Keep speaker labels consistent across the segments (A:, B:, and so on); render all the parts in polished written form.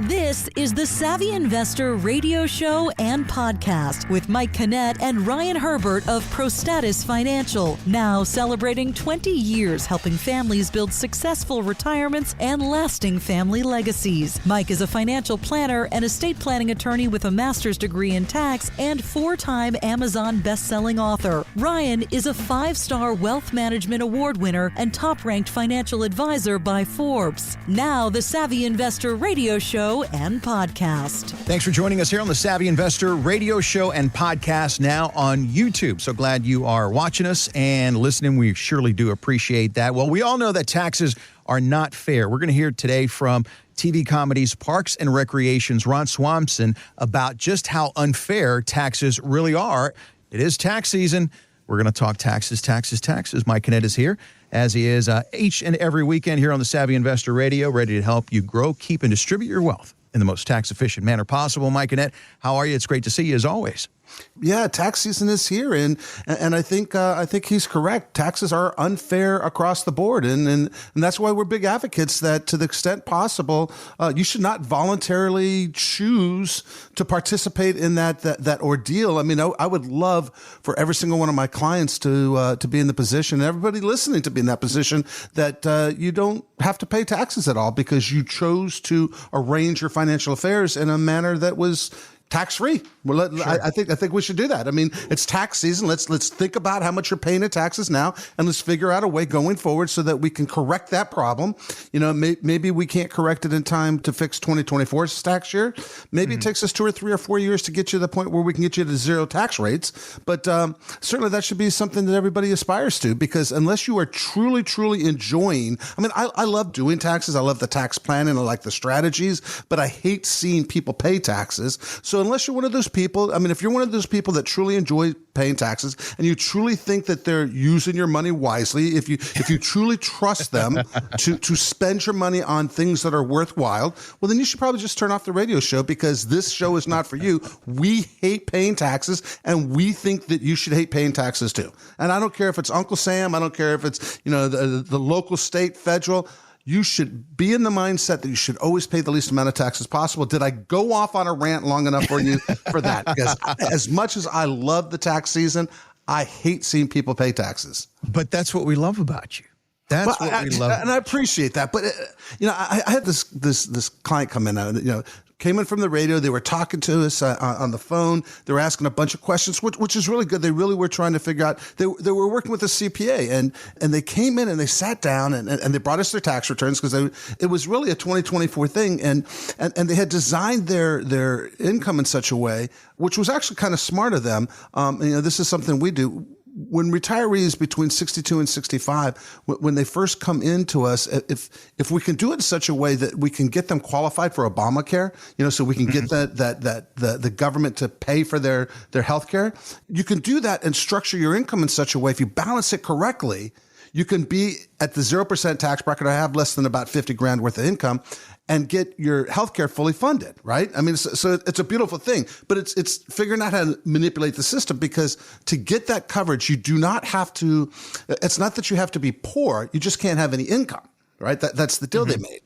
A: This is the Savvy Investor radio show and podcast with Mike Kinnett and Ryan Herbert of ProStatus Financial, now celebrating 20 years helping families build successful retirements and lasting family legacies. Mike is a financial planner and estate planning attorney with a master's degree in tax and 4-time Amazon best-selling author. Ryan is a 5-star Wealth Management Award winner and top-ranked financial advisor by Forbes. Now, the Savvy Investor radio show and podcast.
B: Thanks for joining us here on the Savvy Investor radio show and podcast, now on YouTube. So glad you are watching us and listening. We surely do appreciate that. Well, we all know that taxes are not fair. We're going to hear today from TV comedies Parks and Recreation's Ron Swanson about just how unfair taxes really are. It is tax season. We're going to talk taxes. Mike Kinnett is here, as he is each and every weekend here on the Savvy Investor Radio, ready to help you grow, keep, and distribute your wealth in the most tax-efficient manner possible. Mike Kinnett, how are you? It's great to see you, as always.
C: Yeah, tax season is here, and I think he's correct. Taxes are unfair across the board, and that's why we're big advocates that, to the extent possible, you should not voluntarily choose to participate in that ordeal. I mean, I would love for every single one of my clients to be in the position, and everybody listening to be in that position, that you don't have to pay taxes at all because you chose to arrange your financial affairs in a manner that was tax-free. Well, sure. I think we should do that. I mean, it's tax season. Let's think about how much you're paying in taxes now, and let's figure out a way going forward so that we can correct that problem. You know, maybe we can't correct it in time to fix 2024's tax year. Maybe it takes us 2 or 3 or 4 years to get you to the point where we can get you to zero tax rates. But certainly that should be something that everybody aspires to, because unless you are truly enjoying, I mean, I love doing taxes. I love the tax planning. I like the strategies, but I hate seeing people pay taxes. So unless you're one of those people, I mean, if you're one of those people that truly enjoy paying taxes and you truly think that they're using your money wisely, if you truly trust them to spend your money on things that are worthwhile, well, then you should probably just turn off the radio show, because this show is not for you. We hate paying taxes, and we think that you should hate paying taxes too. And I don't care if it's Uncle Sam. I don't care if it's, the local, state, federal. You should be in the mindset that you should always pay the least amount of taxes possible. Did I go off on a rant long enough for you for that? Because as much as I love the tax season, I hate seeing people pay taxes.
B: But that's what we love about you. That's what we love.
C: And I appreciate that. But, I had this client come in, came in from the radio. They were talking to us on the phone. They were asking a bunch of questions, which is really good. They really were trying to figure out, they were working with a CPA, and they came in and they sat down and they brought us their tax returns, because it was really a 2024 thing. And they had designed their income in such a way, which was actually kind of smart of them. This is something we do. When retirees between 62 and 65, when they first come into us, if we can do it in such a way that we can get them qualified for Obamacare, so we can get the government to pay for their health care, you can do that and structure your income in such a way, if you balance it correctly, you can be at the 0% tax bracket, or have less than about 50 grand worth of income, and get your healthcare fully funded, right? I mean, so it's a beautiful thing, but it's figuring out how to manipulate the system, because to get that coverage, you do not have to, it's not that you have to be poor, you just can't have any income. Right? That's the deal they made.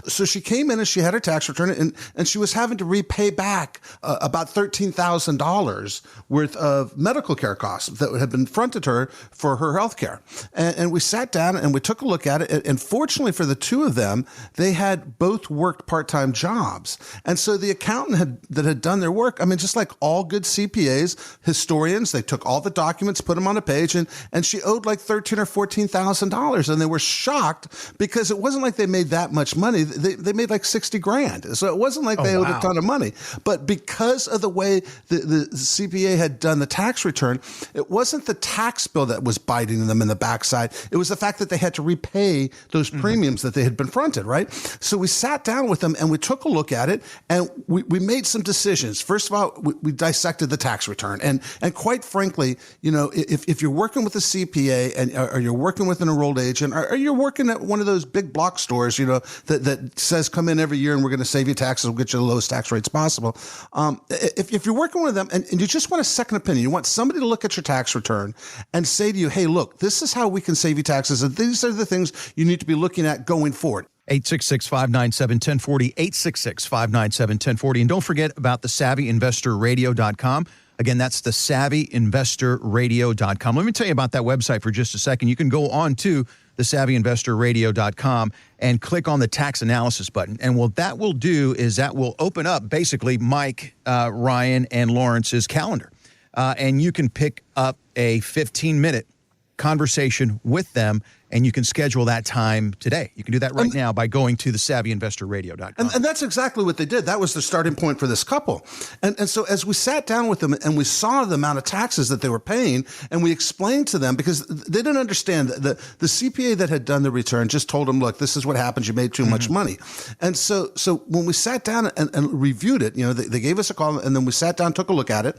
C: So she came in and she had her tax return, and she was having to repay back about $13,000 worth of medical care costs that had been fronted her for her health care. And we sat down and we took a look at it. And fortunately for the two of them, they had both worked part-time jobs. And so the accountant that had done their work, I mean, just like all good CPAs, historians, they took all the documents, put them on a page, and she owed like $13,000 or $14,000. And they were shocked, because it wasn't like they made that much money. They made like 60 grand. So it wasn't like they owed a ton of money. But because of the way the CPA had done the tax return, it wasn't the tax bill that was biting them in the backside. It was the fact that they had to repay those premiums that they had been fronted, right? So we sat down with them and we took a look at it, and we made some decisions. First of all, we dissected the tax return. And quite frankly, if you're working with a CPA or you're working with an enrolled agent, or you're working at one of those big block stores, that says come in every year and we're going to save you taxes, we'll get you the lowest tax rates possible. If you're working with them and you just want a second opinion, you want somebody to look at your tax return and say to you, hey, look, this is how we can save you taxes, and these are the things you need to be looking at going forward.
B: 866-597-1040, 866-597-1040. And don't forget about the SavvyInvestorRadio.com. Again, that's the SavvyInvestorRadio.com. Let me tell you about that website for just a second. You can go on to the SavvyInvestorRadio.com and click on the tax analysis button. And what that will do is that will open up basically Mike, Ryan, and Lawrence's calendar. And you can pick up a 15-minute conversation with them, and you can schedule that time today. You can do that right now by going to the SavvyInvestorRadio.com.
C: And that's exactly what they did. That was the starting point for this couple. And so as we sat down with them and we saw the amount of taxes that they were paying, and we explained to them, because they didn't understand, the CPA that had done the return just told them, look, this is what happens. You made too much money. And so when we sat down and reviewed it, they gave us a call, and then we sat down, took a look at it.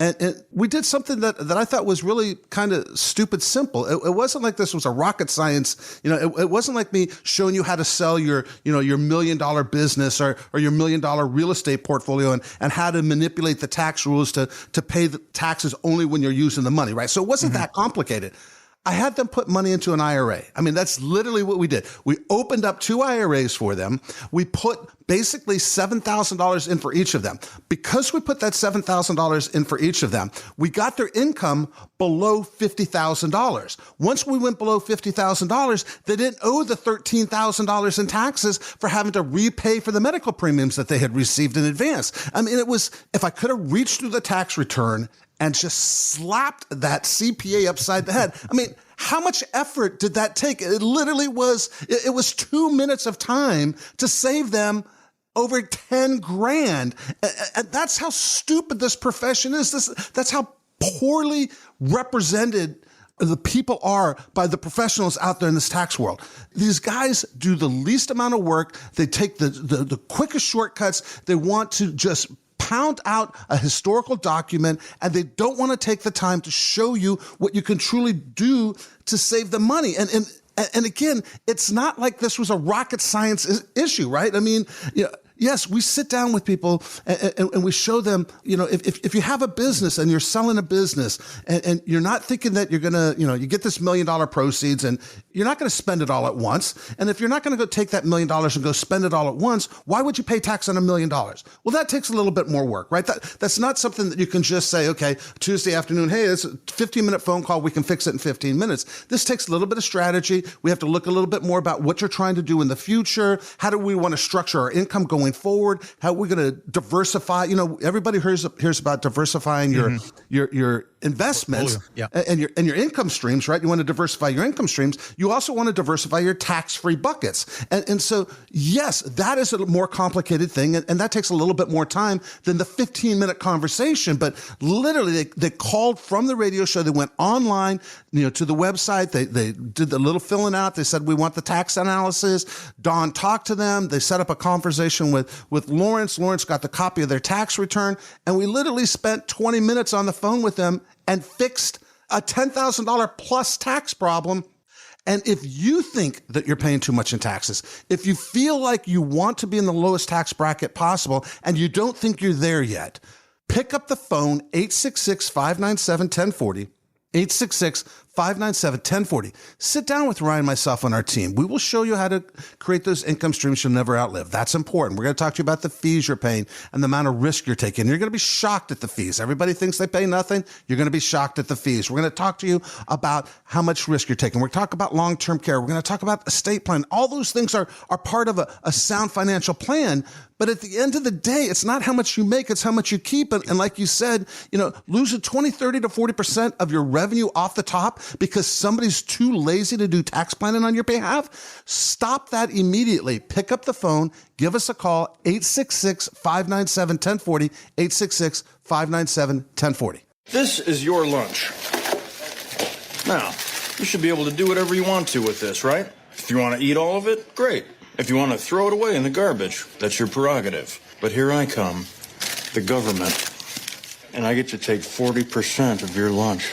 C: And we did something that I thought was really kind of stupid simple. It wasn't like this was a rocket science. It wasn't like me showing you how to sell your $1 million business or your $1 million real estate portfolio and how to manipulate the tax rules to pay the taxes only when you're using the money, right? So it wasn't that complicated. I had them put money into an IRA. I mean, that's literally what we did. We opened up 2 IRAs for them. We put basically $7,000 in for each of them. Because we put that $7,000 in for each of them, we got their income below $50,000. Once we went below $50,000, they didn't owe the $13,000 in taxes for having to repay for the medical premiums that they had received in advance. I mean, it was, if I could have reached through the tax return and just slapped that CPA upside the head. I mean, how much effort did that take? It literally was, it was 2 minutes of time to save them over 10 grand. And that's how stupid this profession is. That's how poorly represented the people are by the professionals out there in this tax world. These guys do the least amount of work. They take the quickest shortcuts. They want to just pound out a historical document, and they don't want to take the time to show you what you can truly do to save the money. And again, it's not like this was a rocket science issue, right? I mean, yes, we sit down with people and we show them, if you have a business and you're selling a business and you're not thinking that you're going to, you get this $1 million proceeds and you're not going to spend it all at once. And if you're not going to go take that $1 million and go spend it all at once, why would you pay tax on $1 million? Well, that takes a little bit more work, right? That's not something that you can just say, okay, Tuesday afternoon, hey, it's a 15-minute phone call. We can fix it in 15 minutes. This takes a little bit of strategy. We have to look a little bit more about what you're trying to do in the future. How do we want to structure our income going forward? How are we going to diversify? Everybody hears about diversifying your investments and your income streams, right? You want to diversify your income streams. You also want to diversify your tax-free buckets. And so, yes, that is a more complicated thing, and that takes a little bit more time than the 15-minute conversation. But literally, they called from the radio show. They went online, to the website. They did the little filling out. They said, we want the tax analysis. Don talked to them. They set up a conversation with Lawrence. Lawrence got the copy of their tax return, and we literally spent 20 minutes on the phone with them and fixed a $10,000 plus tax problem. And if you think that you're paying too much in taxes, if you feel like you want to be in the lowest tax bracket possible and you don't think you're there yet, pick up the phone, 866-597-1040, 866-597-1040. Sit down with Ryan and myself on our team. We will show you how to create those income streams you'll never outlive. That's important. We're going to talk to you about the fees you're paying and the amount of risk you're taking. You're going to be shocked at the fees. Everybody thinks they pay nothing. You're going to be shocked at the fees. We're going to talk to you about how much risk you're taking. We're going to talk about long-term care. We're going to talk about estate plan. All those things are part of a sound financial plan. But at the end of the day, it's not how much you make, it's how much you keep. And like you said, losing 20, 30 to 40% of your revenue off the top because somebody's too lazy to do tax planning on your behalf. Stop that immediately. Pick up the phone, give us a call, 866-597-1040, 866-597-1040.
D: This is your lunch. Now, you should be able to do whatever you want to with this, right? If you want to eat all of it, great. If you want to throw it away in the garbage, that's your prerogative. But here I come, the government, and I get to take 40% of your lunch.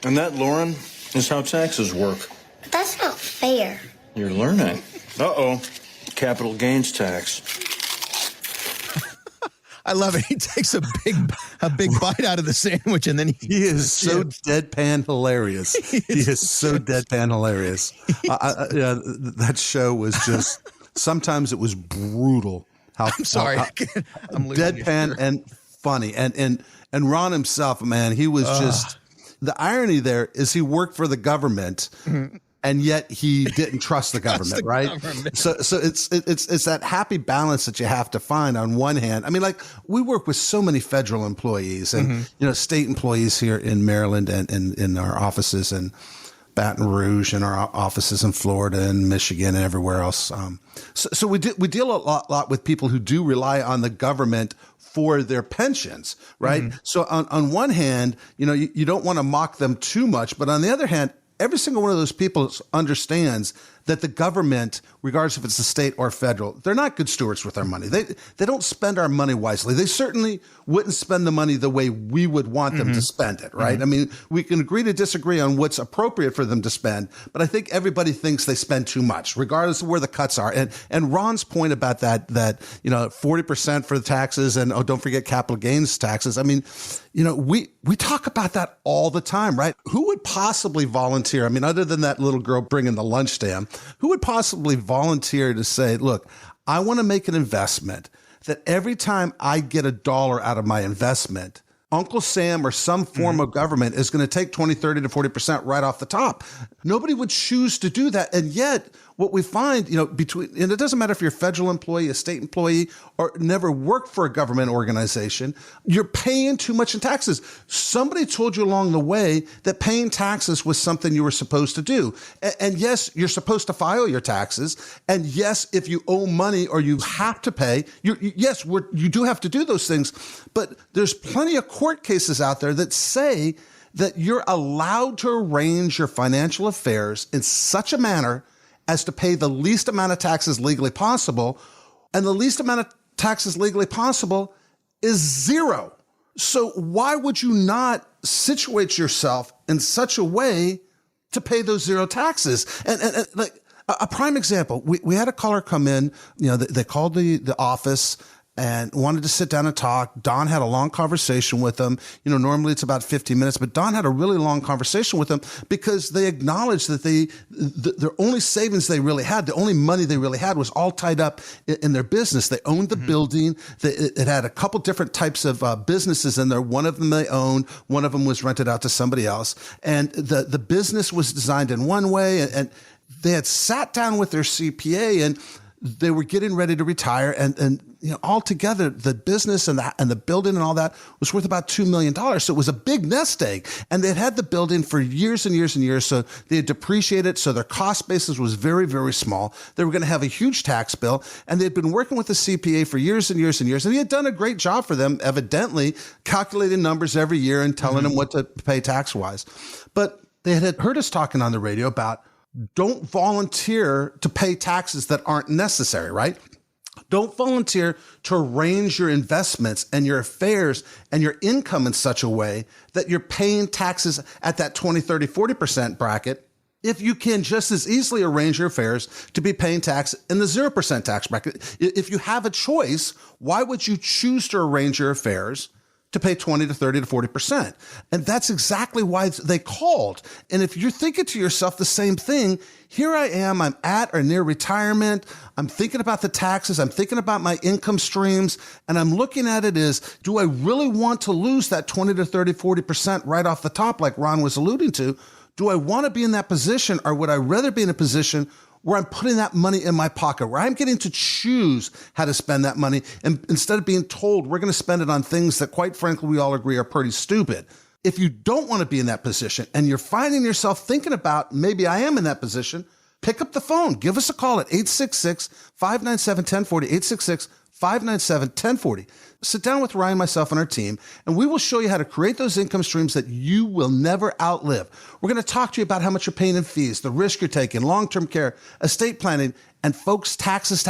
D: And that, Lauren, is how taxes work.
E: But that's not fair.
D: You're learning. Uh-oh. Capital gains tax.
B: I love it. He takes a big bite out of the sandwich, and then
C: he is so deadpan hilarious. He is so deadpan hilarious. That show was just sometimes it was brutal.
B: I'm sorry. I'm losing
C: deadpan and funny. And Ron himself, man, he was just, the irony there is he worked for the government. And yet he didn't trust the government, right? So it's that happy balance that you have to find on one hand. I mean, like, we work with so many federal employees and, state employees here in Maryland and in our offices in Baton Rouge and our offices in Florida and Michigan and everywhere else. So we deal a lot with people who do rely on the government for their pensions, right? So on one hand, you don't want to mock them too much, but on the other hand, every single one of those people understands that the government, regardless if it's the state or federal, they're not good stewards with our money. They don't spend our money wisely. They certainly wouldn't spend the money the way we would want them to spend it, right? I mean, we can agree to disagree on what's appropriate for them to spend, but I think everybody thinks they spend too much, regardless of where the cuts are. And Ron's point about that 40% for the taxes and don't forget capital gains taxes. I mean, we talk about that all the time, right? Who would possibly volunteer? I mean, other than that little girl bringing the lunch stand, who would possibly volunteer to say, look, I want to make an investment that every time I get $1 out of my investment, Uncle Sam or some form of government is going to take 20, 30 to 40% right off the top. Nobody would choose to do that. And yet what we find, and it doesn't matter if you're a federal employee, a state employee, or never worked for a government organization, you're paying too much in taxes. Somebody told you along the way that paying taxes was something you were supposed to do. And yes, you're supposed to file your taxes. And yes, if you owe money or you have to pay, you do have to do those things. But there's plenty of court cases out there that say that you're allowed to arrange your financial affairs in such a manner as to pay the least amount of taxes legally possible. And the least amount of taxes legally possible is zero. So why would you not situate yourself in such a way to pay those zero taxes? And like a prime example, we had a caller come in, they called the office and wanted to sit down and talk. Don had a long conversation with them. Normally it's about 15 minutes, but Don had a really long conversation with them because they acknowledged that their only savings they really had, the only money they really had was all tied up in their business. They owned the building. It had a couple different types of businesses in there. One of them they owned. One of them was rented out to somebody else. And the business was designed in one way. And they had sat down with their CPA and they were getting ready to retire, and altogether the business and the building and all that was worth about $2 million. So it was a big nest egg, and they had the building for years and years and years. So they had depreciated. So their cost basis was very, very small. They were going to have a huge tax bill, and they'd been working with the CPA for years and years and years. And he had done a great job for them, evidently calculating numbers every year and telling them what to pay tax wise. But they had heard us talking on the radio about don't volunteer to pay taxes that aren't necessary, right? Don't volunteer to arrange your investments and your affairs and your income in such a way that you're paying taxes at that 20, 30, 40% bracket if you can just as easily arrange your affairs to be paying tax in the 0% tax bracket. If you have a choice, why would you choose to arrange your affairs to pay 20 to 30 to 40%? And that's exactly why they called. And if you're thinking to yourself the same thing, here I am, I'm at or near retirement. I'm thinking about the taxes. I'm thinking about my income streams. And I'm looking at it as, do I really want to lose that 20 to 30, 40% right off the top, like Ron was alluding to? Do I want to be in that position, or would I rather be in a position where I'm putting that money in my pocket, where I'm getting to choose how to spend that money, and instead of being told we're going to spend it on things that, quite frankly, we all agree are pretty stupid? If you don't want to be in that position and you're finding yourself thinking about, maybe I am in that position, pick up the phone. Give us a call at 866-597-1040, 866-597-1040. Sit down with Ryan, myself, and our team, and we will show you how to create those income streams that you will never outlive. We're going to talk to you about how much you're paying in fees, the risk you're taking, long-term care, estate planning, and folks, taxes.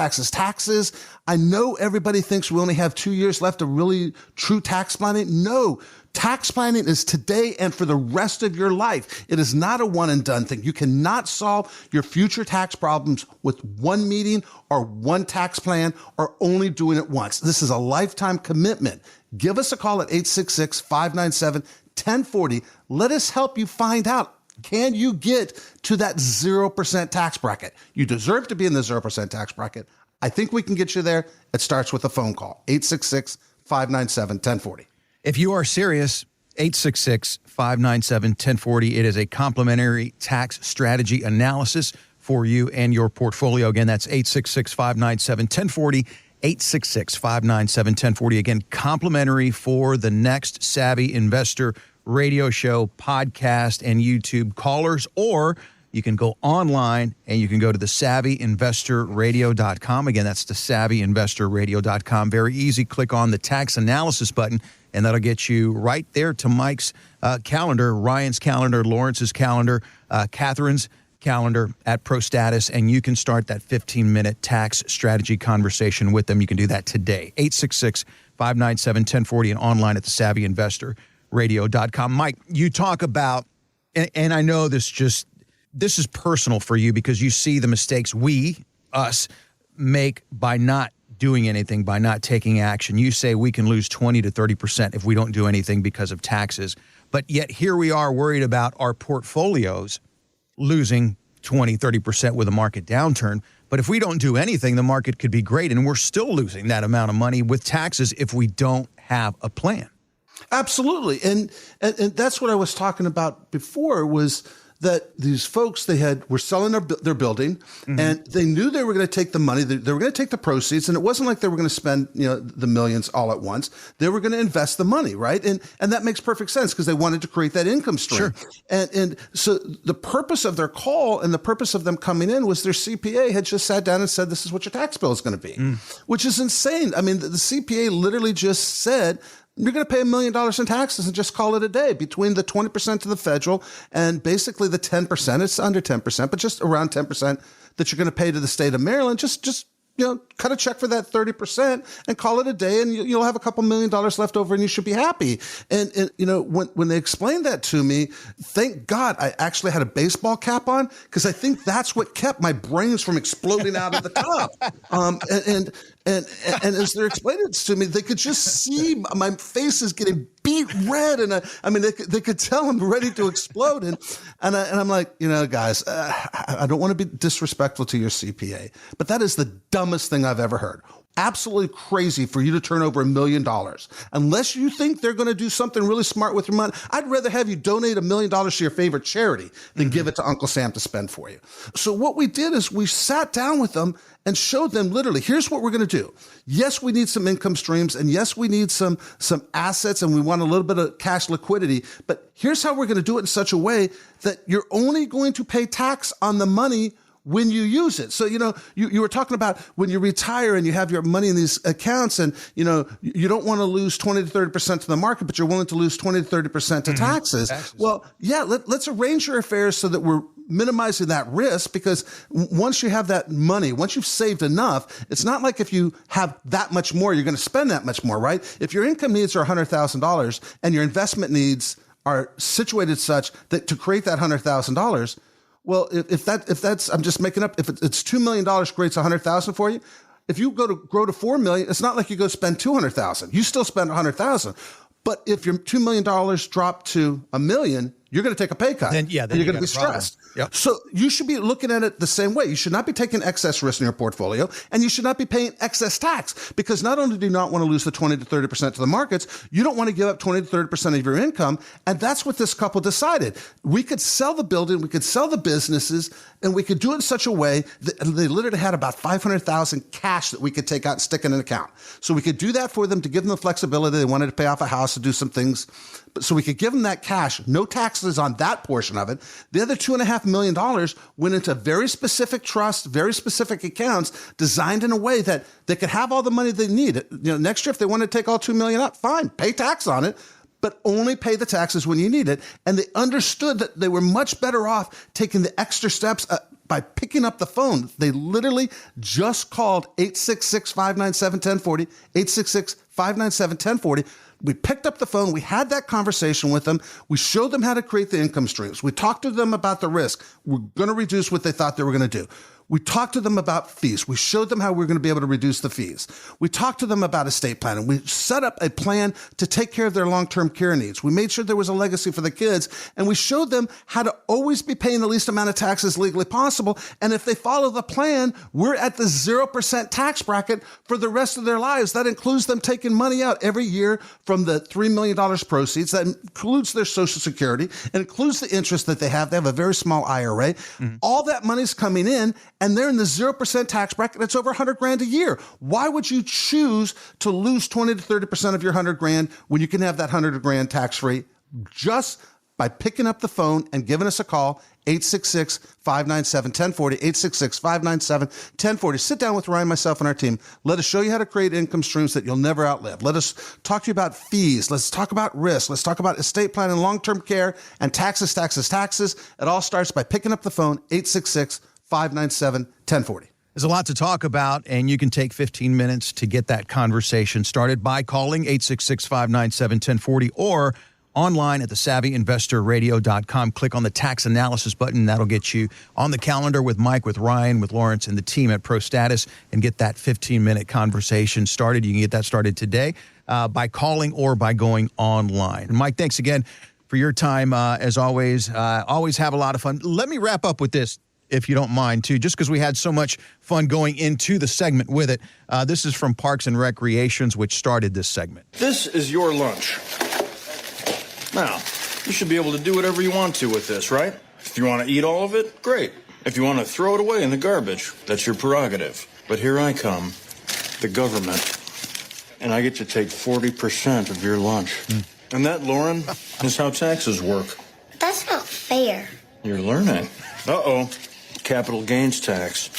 C: I know everybody thinks we only have 2 years left of really true tax planning. No, tax planning is today and for the rest of your life. It is not a one and done thing. You cannot solve your future tax problems with one meeting or one tax plan or only doing it once. This is a lifetime commitment. Give us a call at 866-597-1040. Let us help you find out, can you get to that 0% tax bracket? You deserve to be in the 0% tax bracket. I think we can get you there. It starts with a phone call, 866-597-1040.
B: If you are serious, 866-597-1040. It is a complimentary tax strategy analysis for you and your portfolio. Again, that's 866-597-1040, 866-597-1040. Again, complimentary for the next Savvy Investor radio show, podcast, and YouTube callers, or you can go online and you can go to thesavvyinvestorradio.com. Again, that's thesavvyinvestorradio.com. Very easy. Click on the tax analysis button, and that'll get you right there to Mike's calendar, Ryan's calendar, Lawrence's calendar, Catherine's calendar at ProStatus, and you can start that 15-minute tax strategy conversation with them. You can do that today. 866-597-1040 and online at thesavvyinvestorradio.com. Mike, you talk about, and I know this is personal for you because you see the mistakes us make by not doing anything, by not taking action. You say we can lose 20 to 30% if we don't do anything because of taxes. But yet here we are worried about our portfolios losing 20, 30% with a market downturn. But if we don't do anything, the market could be great, and we're still losing that amount of money with taxes if we don't have a plan.
C: Absolutely. And that's what I was talking about before was that these folks, were selling their building, and they knew they were going to take the money, they were going to take the proceeds, and it wasn't like they were going to spend the millions all at once. They were going to invest the money, right? And that makes perfect sense because they wanted to create that income stream. Sure. And so the purpose of their call and the purpose of them coming in was their CPA had just sat down and said, this is what your tax bill is going to be, which is insane. I mean, the CPA literally just said, you're going to pay $1 million in taxes and just call it a day between the 20% to the federal and basically the 10%. It's under 10%, but just around 10% that you're going to pay to the state of Maryland. Just cut a check for that 30% and call it a day, and you'll have a couple $1 million left over, and you should be happy. And when they explained that to me, thank God I actually had a baseball cap on because I think that's what kept my brains from exploding out of the top. And as they're explaining it to me, they could just see my face is getting beat red, and they could tell I'm ready to explode. And I'm like, guys, I don't want to be disrespectful to your CPA, but that is the dumbest thing I've ever heard. Absolutely crazy for you to turn over $1 million. Unless you think they're going to do something really smart with your money, I'd rather have you donate $1 million to your favorite charity than give it to Uncle Sam to spend for you. So what we did is we sat down with them and showed them literally, here's what we're going to do. Yes, we need some income streams, and yes, we need some assets, and we want a little bit of cash liquidity, but here's how we're going to do it in such a way that you're only going to pay tax on the money when you use it. So, you were talking about when you retire and you have your money in these accounts and, you don't want to lose 20 to 30% to the market, but you're willing to lose 20 to 30% to taxes. Well, yeah, let's arrange your affairs so that we're minimizing that risk, because once you have that money, once you've saved enough, it's not like if you have that much more, you're going to spend that much more, right? If your income needs are $100,000 and your investment needs are situated such that to create that $100,000, well, if that's, I'm just making up, if it's $2 million creates $100,000 for you, if you grow to $4 million, it's not like you go spend $200,000. You still spend $100,000. But if your $2 million drop to $1 million, you're going to take a pay cut. Then you're going to be stressed. Yep. So you should be looking at it the same way. You should not be taking excess risk in your portfolio, and you should not be paying excess tax, because not only do you not want to lose the 20 to 30% to the markets, you don't want to give up 20 to 30% of your income. And that's what this couple decided. We could sell the building, we could sell the businesses, and we could do it in such a way that they literally had about $500,000 cash that we could take out and stick in an account. So we could do that for them to give them the flexibility. They wanted to pay off a house to do some things. So we could give them that cash, no taxes on that portion of it. The other $2.5 million went into very specific trusts, very specific accounts designed in a way that they could have all the money they need. Next year, if they want to take all $2 million out, fine, pay tax on it, but only pay the taxes when you need it. And they understood that they were much better off taking the extra steps by picking up the phone. They literally just called 866-597-1040, 866-597-1040. We picked up the phone. We had that conversation with them. We showed them how to create the income streams. We talked to them about the risk. We're going to reduce what they thought they were going to do. We talked to them about fees. We showed them how we're going to be able to reduce the fees. We talked to them about estate planning. We set up a plan to take care of their long-term care needs. We made sure there was a legacy for the kids, and we showed them how to always be paying the least amount of taxes legally possible. And if they follow the plan, we're at the 0% tax bracket for the rest of their lives. That includes them taking money out every year from the $3 million proceeds. That includes their Social Security. It includes the interest that they have. They have a very small IRA. All that money's coming in, and they're in the 0% tax bracket. It's over $100,000 a year. Why would you choose to lose 20 to 30% of your $100,000 when you can have that $100,000 tax-free just by picking up the phone and giving us a call, 866-597-1040, 866-597-1040. Sit down with Ryan, myself, and our team. Let us show you how to create income streams that you'll never outlive. Let us talk to you about fees. Let's talk about risk. Let's talk about estate planning, long-term care, and taxes. It all starts by picking up the phone, 866-597-1040.
B: There's a lot to talk about, and you can take 15 minutes to get that conversation started by calling 866-597-1040 or online at thesavvyinvestorradio.com. Click on the tax analysis button. That'll get you on the calendar with Mike, with Ryan, with Lawrence, and the team at ProStatus and get that 15-minute conversation started. You can get that started today by calling or by going online. And Mike, thanks again for your time. As always, always have a lot of fun. Let me wrap up with this, if you don't mind, too, just because we had so much fun going into the segment with it. This is from Parks and Recreations, which started this segment.
D: This is your lunch. Now, you should be able to do whatever you want to with this, right? If you want to eat all of it, great. If you want to throw it away in the garbage, that's your prerogative. But here I come, the government, and I get to take 40% of your lunch. And that, Lauren, is how taxes work.
E: That's not fair.
D: You're learning. Uh-oh. Capital gains tax.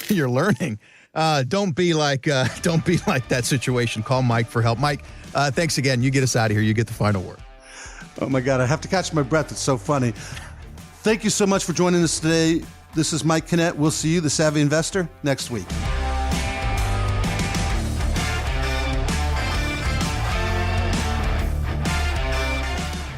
B: You're learning. Don't be like that situation. Call Mike for help. Mike, thanks again. You get us out of here. You get the final word.
C: Oh, my God. I have to catch my breath. It's so funny. Thank you so much for joining us today. This is Mike Kinnett. We'll see you, the Savvy Investor, next week.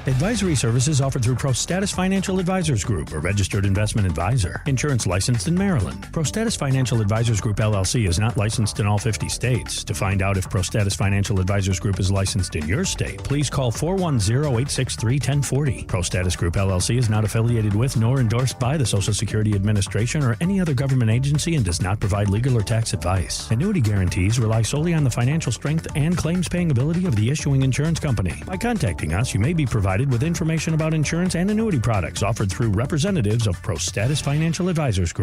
F: Advisory services offered through ProStatus Financial Advisors Group, a registered investment advisor. Insurance licensed in Maryland. ProStatus Financial Advisors Group, LLC is not licensed in all 50 states. To find out if ProStatus Financial Advisors Group is licensed in your state, please call 410-863-1040. ProStatus Group, LLC is not affiliated with nor endorsed by the Social Security Administration or any other government agency and does not provide legal or tax advice. Annuity guarantees rely solely on the financial strength and claims-paying ability of the issuing insurance company. By contacting us, you may be provided with information about insurance and annuity products offered through representatives of ProStatus Financial Advisors Group.